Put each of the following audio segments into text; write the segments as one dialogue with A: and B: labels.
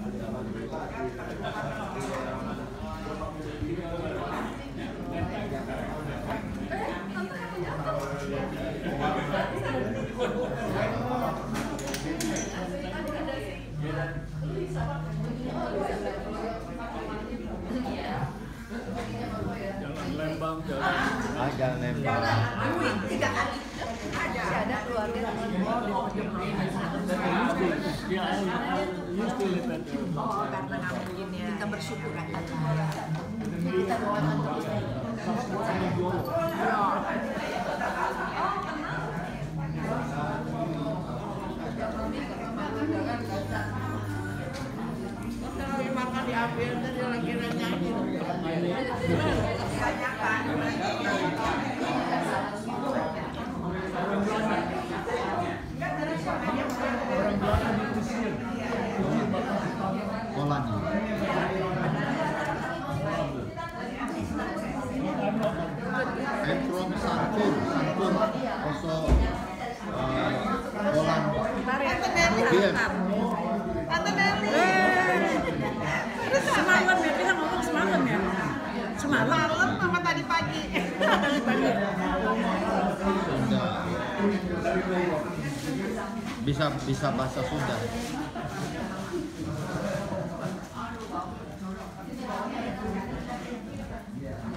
A: Jalan Lembang.
B: Ada keluarga karena mungkin ya kita bersyukur aja. Kita doakan terus.
C: Kalau makan diambil tadi lagi nyanyi.
A: Polanya. I'm from Santur, also Poland.
C: Semalam ya, kita ngomong semalam ya? Semalam sama tadi pagi. Tadi pagi.
A: Bisa bahasa Sunda.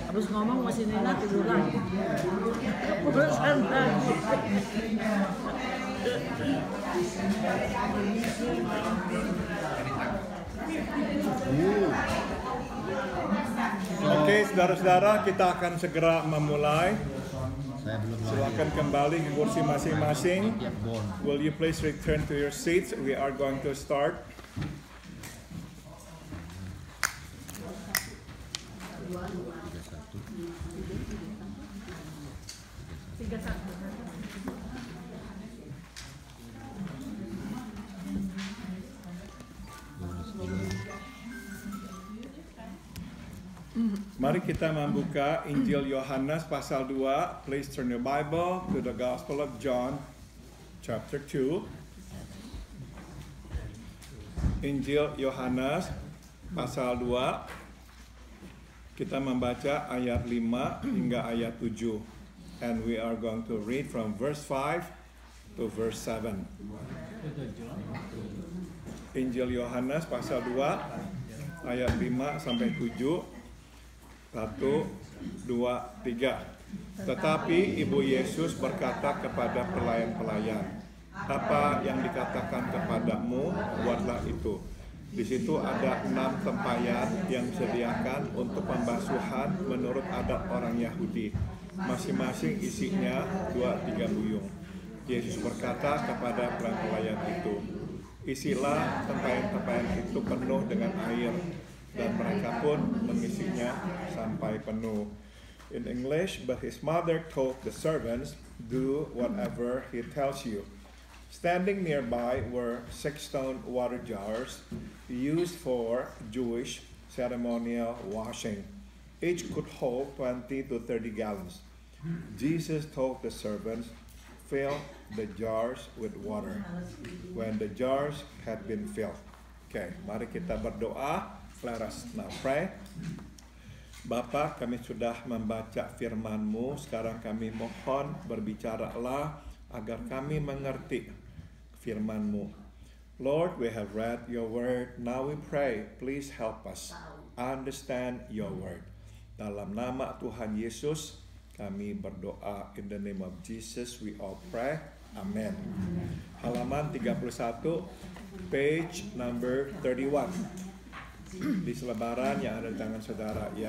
C: Habis ngomong masih Nina tiduran. Bosan lagi.
D: Oke, saudara-saudara, kita akan segera memulai.
A: Saya belum
D: Silakan kembali ke kursi masing-masing.
A: tiap bon.
D: Will you please return to your seats? We are going to start. Mari kita membuka Injil Yohanes pasal 2. Please turn your Bible to the Gospel of John chapter 2. Injil Yohanes pasal 2. Kita membaca ayat 5 hingga ayat 7. And we are going to read from verse 5 to verse 7. Injil Yohanes pasal 2 ayat 5 sampai 7. 1, 2, 3. Tetapi Ibu Yesus berkata kepada pelayan-pelayan, apa yang dikatakan kepadamu, buatlah itu. Di situ ada 6 tempayan yang disediakan untuk pembasuhan menurut adat orang Yahudi. Masing-masing isinya 2-3 buyung. Yesus berkata kepada pelayan-pelayan itu, isilah tempayan-tempayan itu penuh dengan air. Dan mereka pun mengisinya sampai penuh. In English, but his mother told the servants, do whatever he tells you. Standing nearby were 6 stone water jars used for Jewish ceremonial washing. Each could hold 20 to 30 gallons. Jesus told the servants, fill the jars with water. When the jars had been filled. Okay, mari kita berdoa. Let us now pray. Bapa, kami sudah membaca firman-Mu. Sekarang kami mohon berbicaralah agar kami mengerti firman-Mu. Lord, we have read your word. Now we pray, please help us understand your word. Dalam nama Tuhan Yesus, kami berdoa. In the name of Jesus, we all pray. Amen. Halaman 31, page number 31. Di selebaran yang ada di tangan saudara ya.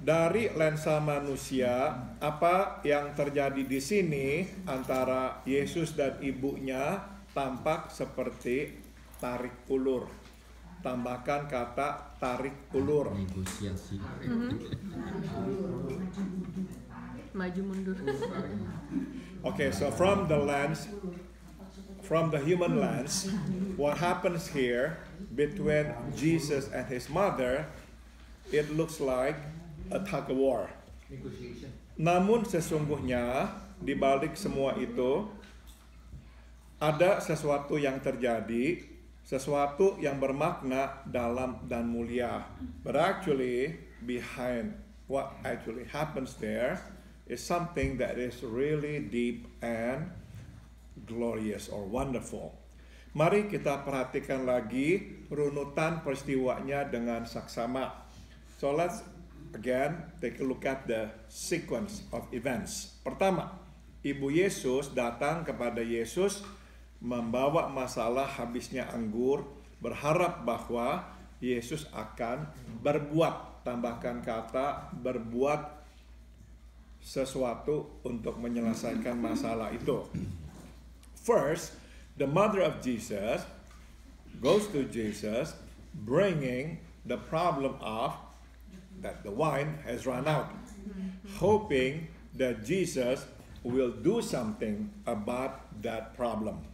D: Dari lensa manusia, apa yang terjadi di sini antara Yesus dan ibunya tampak seperti tarik ulur. Tambahkan kata tarik ulur.
A: Negosiasi.
C: Maju mundur.
D: Okay, so from the human lens, what happens here between Jesus and his mother, it looks like a tug of war. Namun sesungguhnya di balik semua itu ada sesuatu yang terjadi sesuatu yang bermakna, dalam, dan mulia. But actually, behind what actually happens there is something that is really deep and glorious or wonderful. Mari kita perhatikan lagi runutan peristiwanya dengan saksama. So let's again take a look at the sequence of events. Pertama, Ibu Yesus datang kepada Yesus membawa masalah habisnya anggur, berharap bahwa Yesus akan berbuat, tambahkan kata berbuat sesuatu untuk menyelesaikan masalah itu. First, the mother of Jesus goes to Jesus bringing the problem of that the wine has run out, hoping that Jesus will do something about that problem.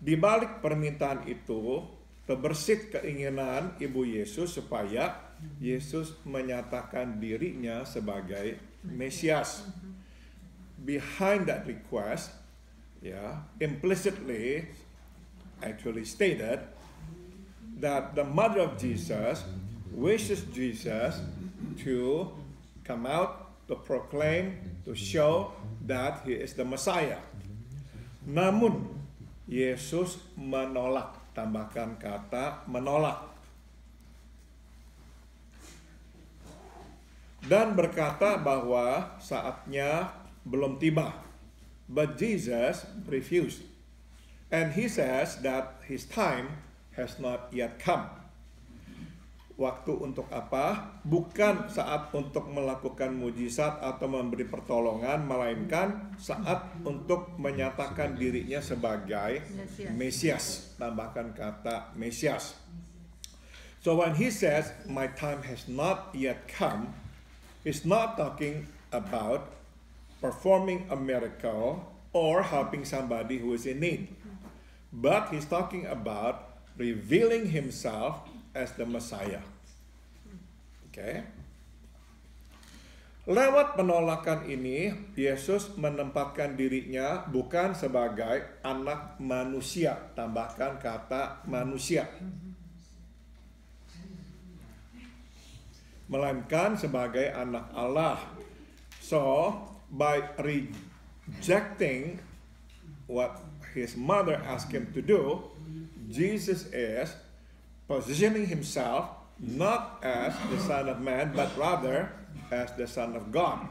D: Di balik permintaan itu, terbersit keinginan Ibu Yesus supaya Yesus menyatakan dirinya sebagai Mesias. Behind that request, implicitly actually stated that the mother of Jesus wishes Jesus to come out to proclaim, to show that he is the Messiah. Namun Yesus menolak, tambahkan kata menolak, dan berkata bahwa saatnya belum tiba. But Jesus refused, and he says that his time has not yet come. Waktu untuk apa? Bukan saat untuk melakukan mujizat atau memberi pertolongan, melainkan saat untuk menyatakan dirinya sebagai Mesias. Tambahkan kata Mesias. So when he says, my time has not yet come, he's not talking about performing a miracle or helping somebody who is in need. But he's talking about revealing himself as the Messiah. Okay. Lewat penolakan ini, Yesus menempatkan dirinya bukan sebagai anak manusia, tambahkan kata manusia, melainkan sebagai anak Allah. So, by rejecting what his mother asked him to do, Jesus is positioning himself not as the Son of Man, but rather as the Son of God,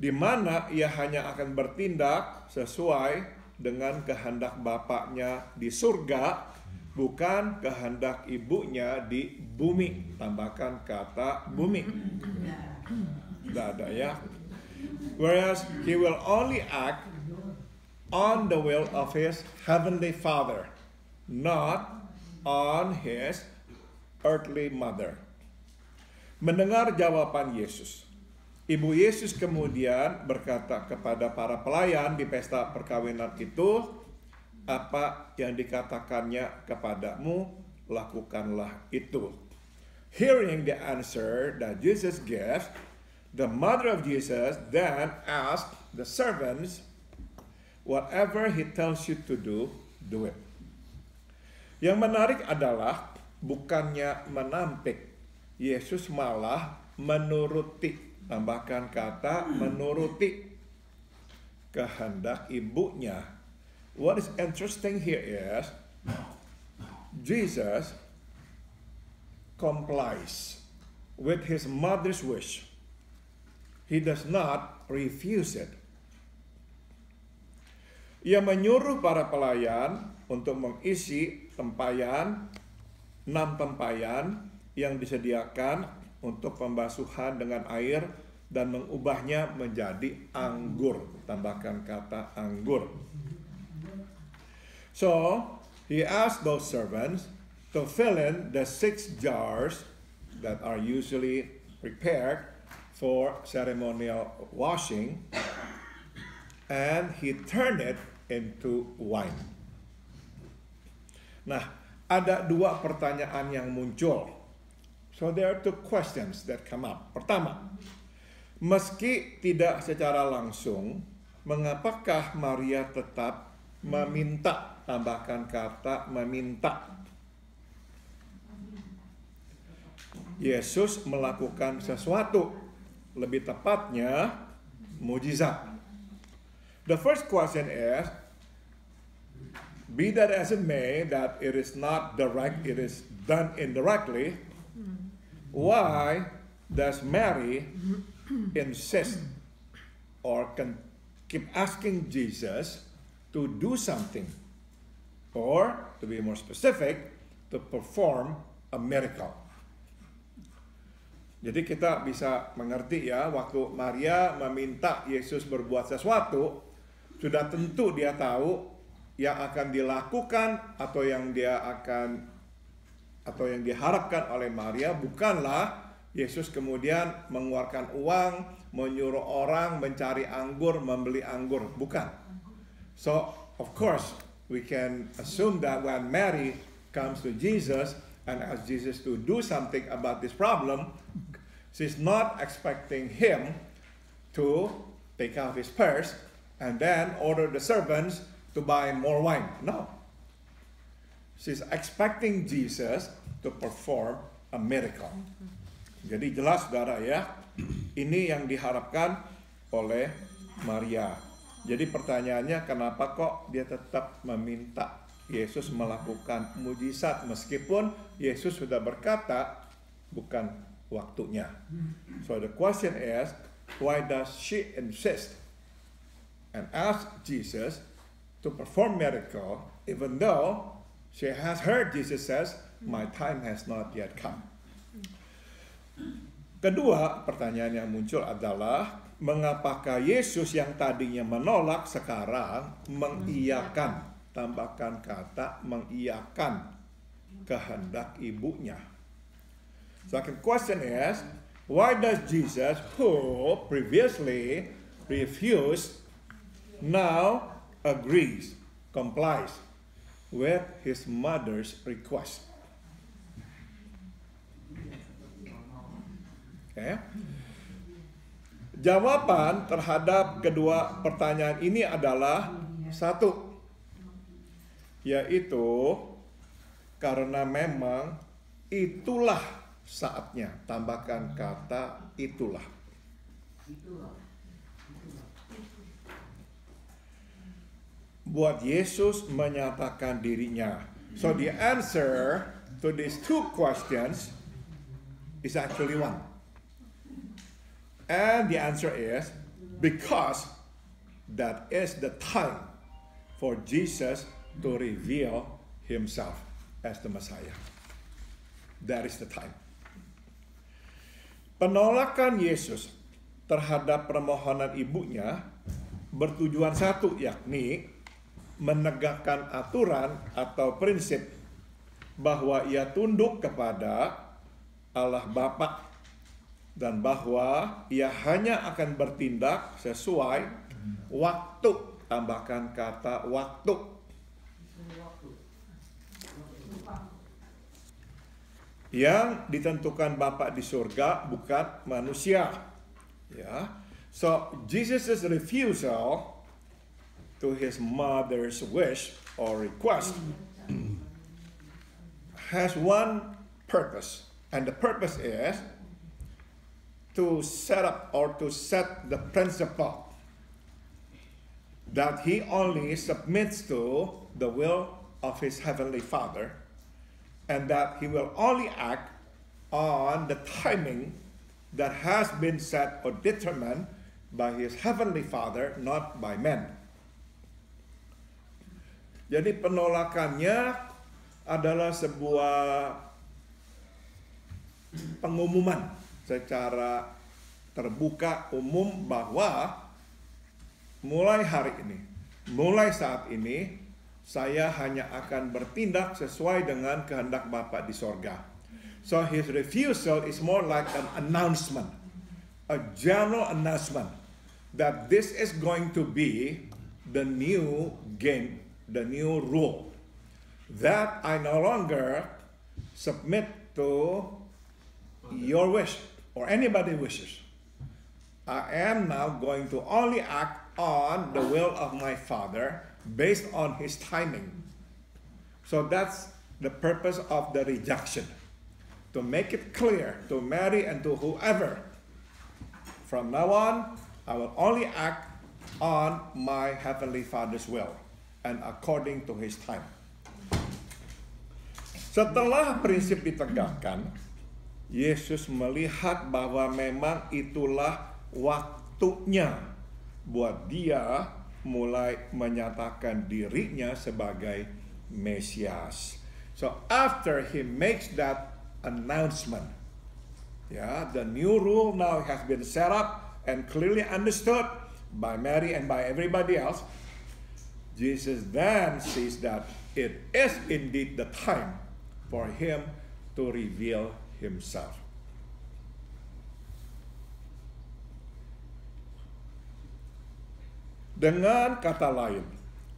D: di mana ia hanya akan bertindak sesuai dengan kehendak Bapaknya di surga, bukan kehendak ibunya di bumi. Tambahkan kata bumi. Tidak ada ya. Whereas he will only act on the will of his heavenly Father, not on his earthly mother. Mendengar jawaban Yesus, Ibu Yesus kemudian berkata kepada para pelayan di pesta perkawinan itu, apa yang dikatakannya kepadamu, lakukanlah itu. Hearing the answer that Jesus gave, the mother of Jesus then asked the servants, whatever he tells you to do, do it. Yang menarik adalah bukannya menampik, Yesus malah menuruti, tambahkan kata menuruti kehendak ibunya. What is interesting here is Jesus complies with his mother's wish. He does not refuse it. Ia menyuruh para pelayan untuk mengisi tempayan, 6 tempayan yang disediakan untuk pembasuhan dengan air dan mengubahnya menjadi anggur. Tambahkan kata anggur. So, he asked those servants to fill in the 6 jars that are usually prepared for ceremonial washing, and he turned it into wine. Nah, ada 2 pertanyaan yang muncul. So there are 2 questions that come up. Pertama, meski tidak secara langsung, mengapakah Maria tetap meminta, tambahkan kata meminta. Yesus melakukan sesuatu, lebih tepatnya mujizat. The first question is, be that as it may, that it is not direct, it is done indirectly. Why does Mary insist or can keep asking Jesus to do something, or to be more specific, to perform a miracle? Jadi kita bisa mengerti ya, waktu Maria meminta Yesus berbuat sesuatu, sudah tentu dia tahu yang akan dilakukan atau yang diharapkan oleh Maria bukanlah Yesus kemudian mengeluarkan uang, menyuruh orang mencari anggur, membeli anggur, bukan. So, of course, we can assume that when Mary comes to Jesus and asks Jesus to do something about this problem, she's not expecting him to take out his purse and then order the servants to buy more wine. No. She's expecting Jesus to perform a miracle. Jadi jelas saudara ya, ini yang diharapkan oleh Maria. Jadi pertanyaannya, kenapa kok dia tetap meminta Yesus melakukan mujizat meskipun Yesus sudah berkata bukan waktunya. So the question is, why does she insist and ask Jesus to perform miracle even though she has heard Jesus says, my time has not yet come? Kedua, pertanyaan yang muncul adalah, mengapakah Yesus yang tadinya menolak sekarang mengiyakan, tambahkan kata mengiyakan kehendak ibunya. Second question is, why does Jesus, who previously refused, now agrees, complies with his mother's request? Okay. Jawaban terhadap kedua pertanyaan ini adalah satu, yaitu karena memang itulah saatnya, tambahkan kata itulah. Buat Yesus menyatakan dirinya. So the answer to these two questions is actually one. And the answer is because that is the time for Jesus to reveal himself as the Messiah. That is the time. Penolakan Yesus terhadap permohonan ibunya bertujuan satu, yakni menegakkan aturan atau prinsip bahwa ia tunduk kepada Allah Bapa dan bahwa ia hanya akan bertindak sesuai waktu, tambahkan kata waktu. Yang ditentukan Bapa di surga, bukan manusia. Ya. So Jesus' refusal to his mother's wish or request has one purpose, and the purpose is to set up or to set the principle that he only submits to the will of his heavenly Father, and that he will only act on the timing that has been set or determined by his heavenly Father, not by men. Jadi penolakannya adalah sebuah pengumuman secara terbuka umum bahwa mulai hari ini, mulai saat ini, saya hanya akan bertindak sesuai dengan kehendak Bapa di sorga. So his refusal is more like an announcement, a general announcement that this is going to be the new game, the new rule. That I no longer submit to your wish or anybody wishes. I am now going to only act on the will of my Father, based on his timing. So that's the purpose of the rejection. To make it clear to Mary and to whoever, from now on, I will only act on my Heavenly Father's will and according to his time. Setelah prinsip ditegakkan, Yesus melihat bahwa memang itulah waktunya buat dia mulai menyatakan dirinya sebagai Mesias. So after he makes that announcement, the new rule now has been set up and clearly understood by Mary and by everybody else. Jesus then sees that it is indeed the time for him to reveal himself. Dengan kata lain,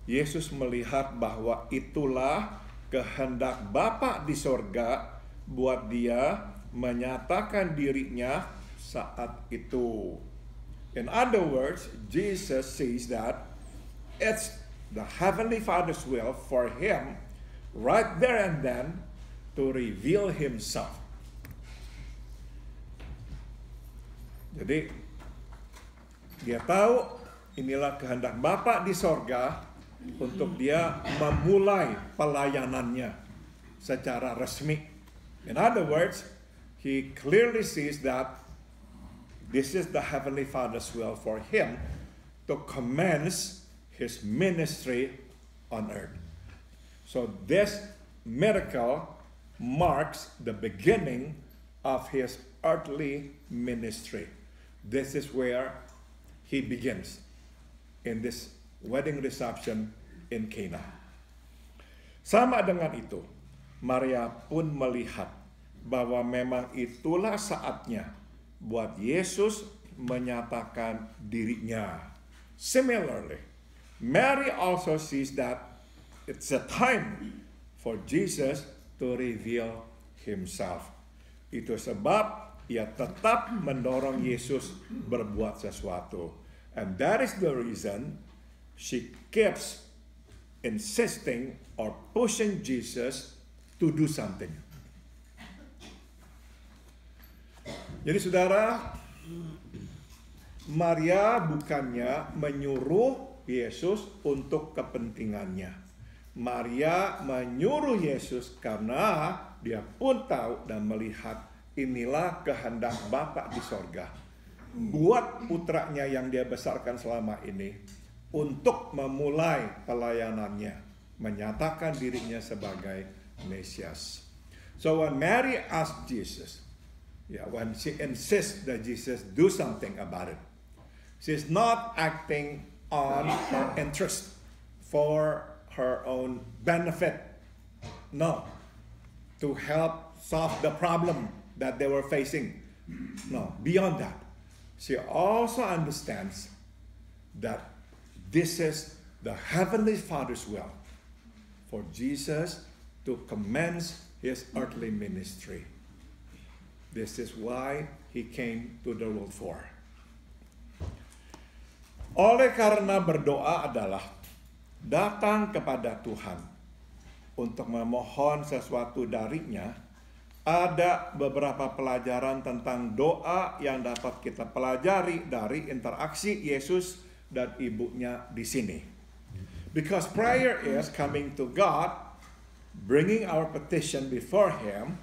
D: Yesus melihat bahwa itulah kehendak Bapa di sorga buat dia menyatakan dirinya saat itu. In other words, Jesus sees that it's the Heavenly Father's will for him right there and then to reveal himself. Jadi dia tahu inilah kehendak Bapa di sorga untuk dia memulai pelayanannya secara resmi. In other words, he clearly sees that this is the Heavenly Father's will for him to commence his ministry on earth. So this miracle marks the beginning of his earthly ministry. This is where he begins in this wedding reception in Cana. Sama dengan itu, Maria pun melihat bahwa memang itulah saatnya buat Yesus menyatakan dirinya. Similarly, Mary also sees that it's a time for Jesus to reveal himself. Itu sebab ia tetap mendorong Yesus berbuat sesuatu. And that is the reason she keeps insisting or pushing Jesus to do something. Jadi saudara, Maria bukannya menyuruh Yesus untuk kepentingannya. Maria menyuruh Yesus karena dia pun tahu dan melihat inilah kehendak Bapa di sorga buat putranya yang dia besarkan selama ini untuk memulai pelayanannya, menyatakan dirinya sebagai Mesias. So when Mary asked Jesus, when she insists that Jesus do something about it, she's not acting on her interest for her own benefit. No, to help solve the problem that they were facing. No, beyond that, she also understands that this is the Heavenly Father's will for Jesus to commence his earthly ministry. This is why he came to the world for. Oleh karena berdoa adalah datang kepada Tuhan untuk memohon sesuatu darinya, ada beberapa pelajaran tentang doa yang dapat kita pelajari dari interaksi Yesus dan ibunya di sini. Because prayer is coming to God, bringing our petition before him,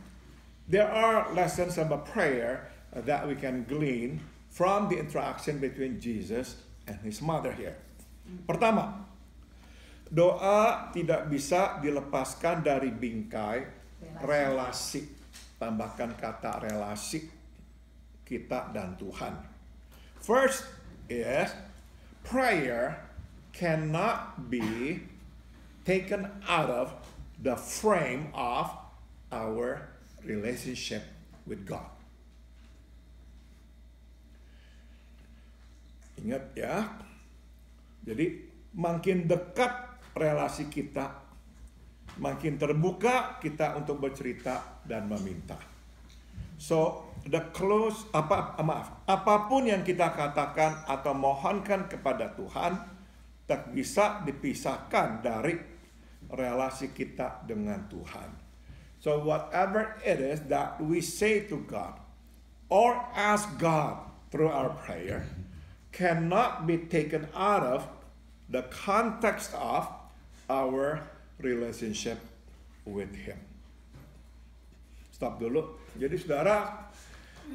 D: there are lessons about prayer that we can glean from the interaction between Jesus and his mother here. Pertama, doa tidak bisa dilepaskan dari bingkai relasi. Tambahkan kata relasi kita dan Tuhan. First is prayer cannot be taken out of the frame of our relationship with God. Ingat ya, jadi makin dekat relasi kita, makin terbuka kita untuk bercerita dan meminta. So, apapun yang kita katakan atau mohonkan kepada Tuhan, tak bisa dipisahkan dari relasi kita dengan Tuhan. So whatever it is that we say to God or ask God through our prayer cannot be taken out of the context of our relationship with Him. Stop dulu. Jadi saudara,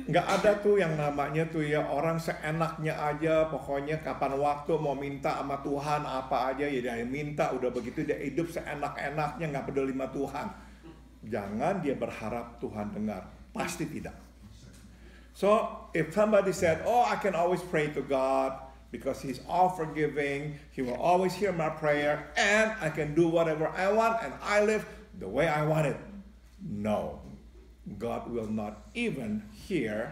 D: nggak ada tuh yang namanya tuh ya orang seenaknya aja, pokoknya kapan waktu mau minta sama Tuhan apa aja ya dia minta, udah begitu dia hidup seenak-enaknya nggak peduli sama Tuhan. Jangan dia berharap Tuhan dengar, pasti tidak. So if somebody said, oh I can always pray to God because He's all forgiving, He will always hear my prayer, and I can do whatever I want and I live the way I want it. No. God will not even hear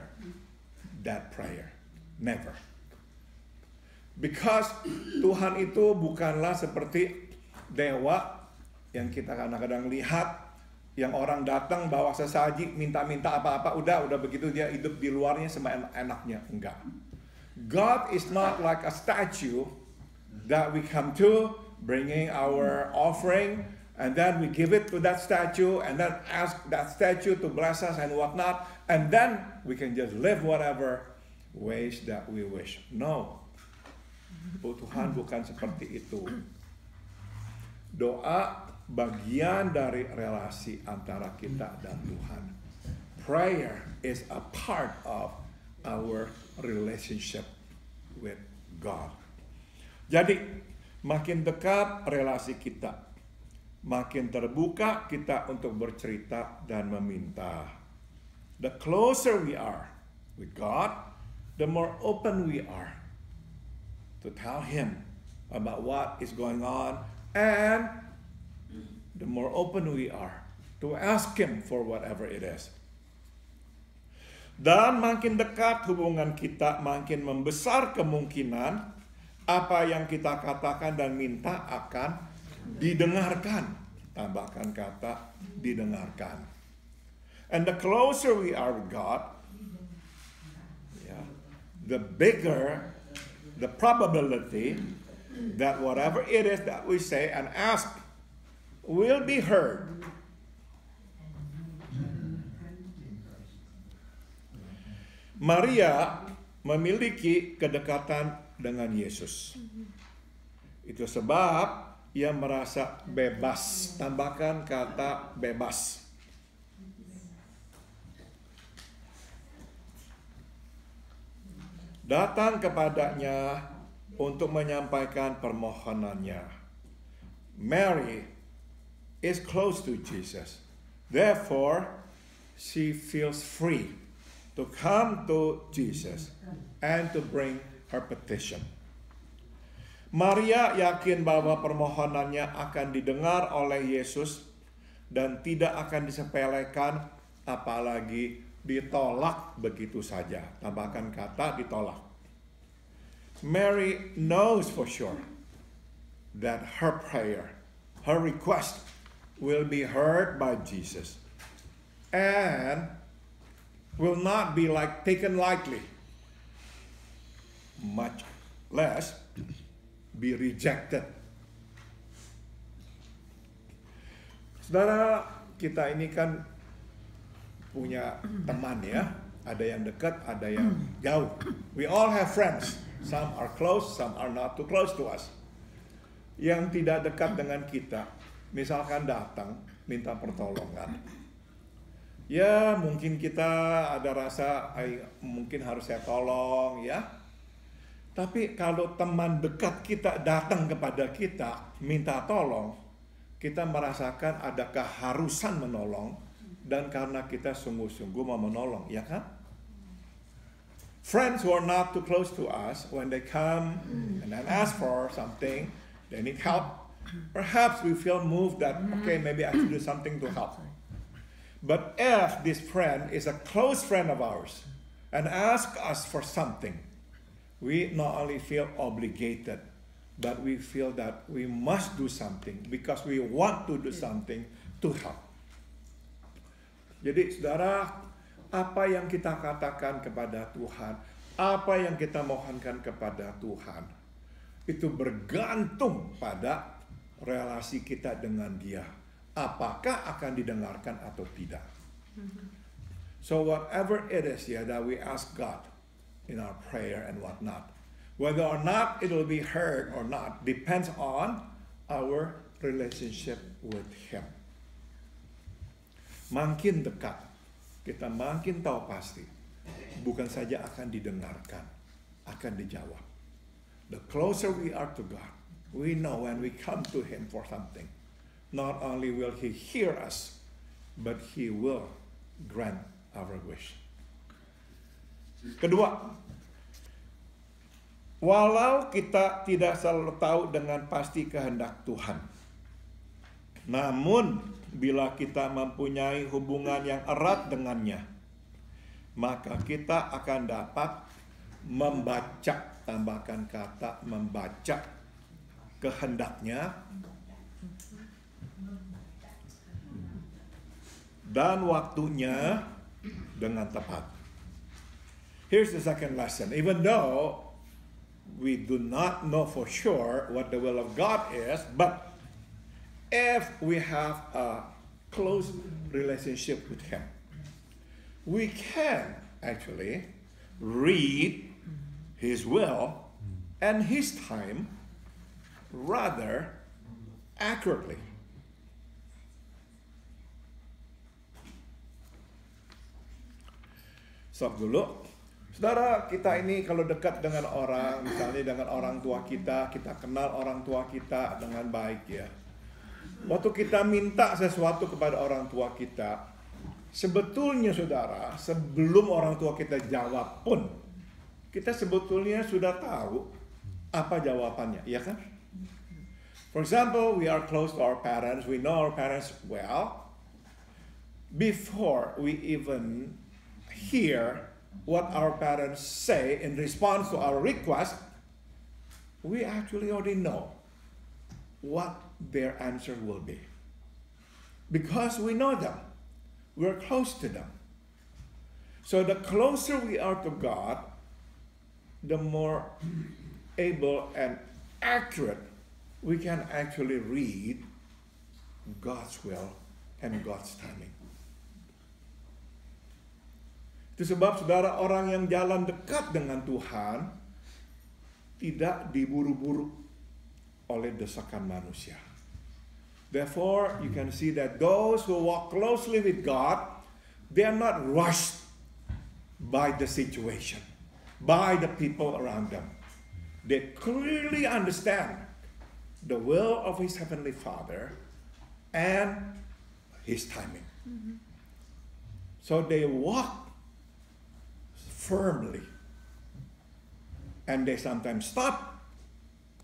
D: that prayer. Never. Because Tuhan itu bukanlah seperti dewa yang kita kadang-kadang lihat, yang orang datang bawa sesaji, minta-minta apa-apa, udah begitu dia hidup di luarnya seenaknya. Enggak. God is not like a statue that we come to bringing our offering, and then we give it to that statue, and then ask that statue to bless us and whatnot, and then we can just live whatever ways that we wish. No. Tuhan bukan seperti itu. Doa bagian dari relasi antara kita dan Tuhan. Prayer is a part of our relationship with God. Jadi, makin dekat relasi kita, makin terbuka kita untuk bercerita dan meminta. The closer we are with God, the more open we are to tell Him about what is going on, and the more open we are to ask Him for whatever it is. Dan makin dekat hubungan kita, makin membesar kemungkinan apa yang kita katakan dan minta akan didengarkan. Tambahkan kata didengarkan. And the closer we are with God, the bigger the probability that whatever it is that we say and ask will be heard. Maria memiliki kedekatan dengan Yesus. Itu sebab ia merasa bebas. Tambahkan kata bebas. Datang kepadanya untuk menyampaikan permohonannya. Mary is close to Jesus. Therefore, she feels free to come to Jesus and to bring her petition. Maria yakin bahwa permohonannya akan didengar oleh Yesus dan tidak akan disepelekan, apalagi ditolak begitu saja. Tambahkan kata ditolak. Mary knows for sure that her prayer, her request will be heard by Jesus and will not be taken lightly, much less be rejected. Saudara, kita ini kan punya teman ya, ada yang dekat, ada yang jauh. We all have friends. Some are close, some are not too close to us. Yang tidak dekat dengan kita, misalkan datang minta pertolongan. Ya, mungkin kita ada rasa mungkin harus saya tolong ya. Tapi kalau teman dekat kita datang kepada kita minta tolong, kita merasakan ada keharusan menolong, dan karena kita sungguh-sungguh mau menolong, ya kan? Friends who are not too close to us, when they come and then ask for something, they need help. Perhaps we feel moved that, okay, maybe I should do something to help. But if this friend is a close friend of ours and asks us for something, we not only feel obligated, but we feel that we must do something because we want to do something to help. Jadi saudara, apa yang kita katakan kepada Tuhan, apa yang kita mohonkan kepada Tuhan, itu bergantung pada relasi kita dengan Dia. Apakah akan didengarkan atau tidak? So whatever it is that we ask God in our prayer and whatnot, whether or not it will be heard or not, depends on our relationship with Him. Makin dekat, kita makin tahu pasti, bukan saja akan didengarkan, akan dijawab. The closer we are to God, we know when we come to Him for something, not only will He hear us, but He will grant our wish. Kedua, walau kita tidak selalu tahu dengan pasti kehendak Tuhan, namun bila kita mempunyai hubungan yang erat dengannya, maka kita akan dapat membaca, tambahkan kata membaca kehendaknya dan waktunya dengan tepat. Here's the second lesson. Even though we do not know for sure what the will of God is, but if we have a close relationship with Him, we can actually read His will and His time rather accurately. Stop dulu. Saudara, kita ini kalau dekat dengan orang, misalnya dengan orang tua kita kenal orang tua kita dengan baik ya. Waktu kita minta sesuatu kepada orang tua kita, sebetulnya saudara, sebelum orang tua kita jawab pun, kita sebetulnya sudah tahu apa jawabannya, ya kan? For example, we are close to our parents, we know our parents well. Before we even hear what our parents say in response to our request, we actually already know what their answer will be. Because we know them. We're close to them. So the closer we are to God, the more able and accurate we can actually read God's will and God's timing. Itu sebab saudara, orang yang jalan dekat dengan Tuhan tidak diburu-buru oleh desakan manusia. Therefore, you can see that those who walk closely with God, they are not rushed by the situation, by the people around them. They clearly understand the will of His Heavenly Father and His timing. So they walk firmly, and they sometimes stop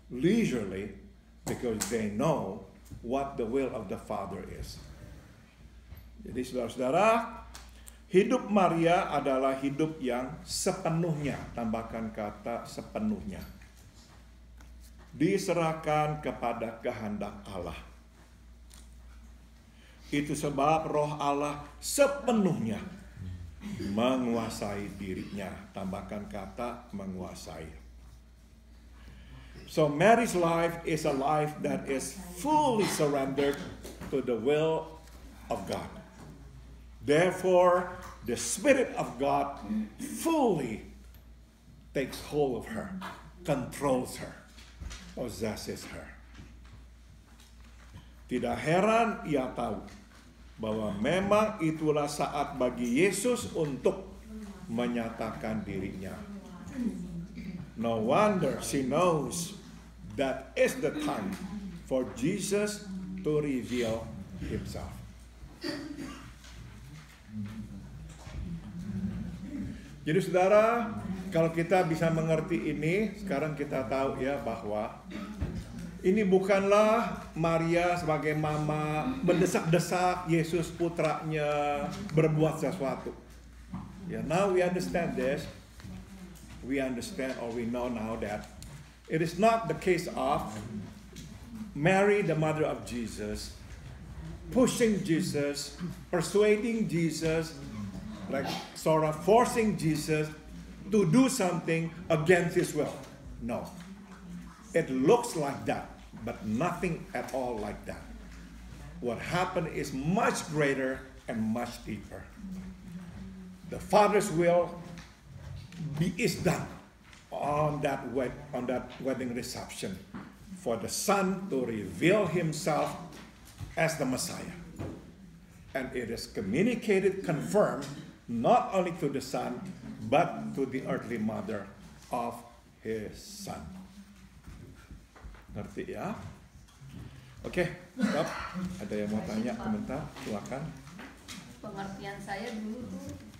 D: leisurely because they know what the will of the Father is. Jadi saudara-saudara, hidup Maria adalah hidup yang sepenuhnya, tambahkan kata sepenuhnya, diserahkan kepada kehendak Allah. Itu sebab Roh Allah sepenuhnya menguasai dirinya, tambahkan kata menguasai. So Mary's life is a life that is fully surrendered to the will of God. Therefore, the Spirit of God fully takes hold of her, controls her, possesses her. Tidak heran ia tahu bahwa memang itulah saat bagi Yesus untuk menyatakan dirinya. No wonder she knows that is the time for Jesus to reveal Himself. Jadi saudara, kalau kita bisa mengerti ini, sekarang kita tahu ya bahwa ini bukanlah Maria sebagai mama mendesak-desak Yesus putranya berbuat sesuatu. Yeah, now we understand this. We understand, or we know now that it is not the case of Mary, the mother of Jesus, pushing Jesus, persuading Jesus, like sort of forcing Jesus to do something against His will. No. It looks like that, but nothing at all like that. What happened is much greater and much deeper. The Father's will is done on that wedding reception for the Son to reveal himself as the Messiah. And it is communicated, confirmed, not only to the Son, but to the earthly mother of his Son. Ngerti ya? Oke, stop. Ada yang mau tanya, komentar? Silakan.
B: Pengertian saya dulu tuh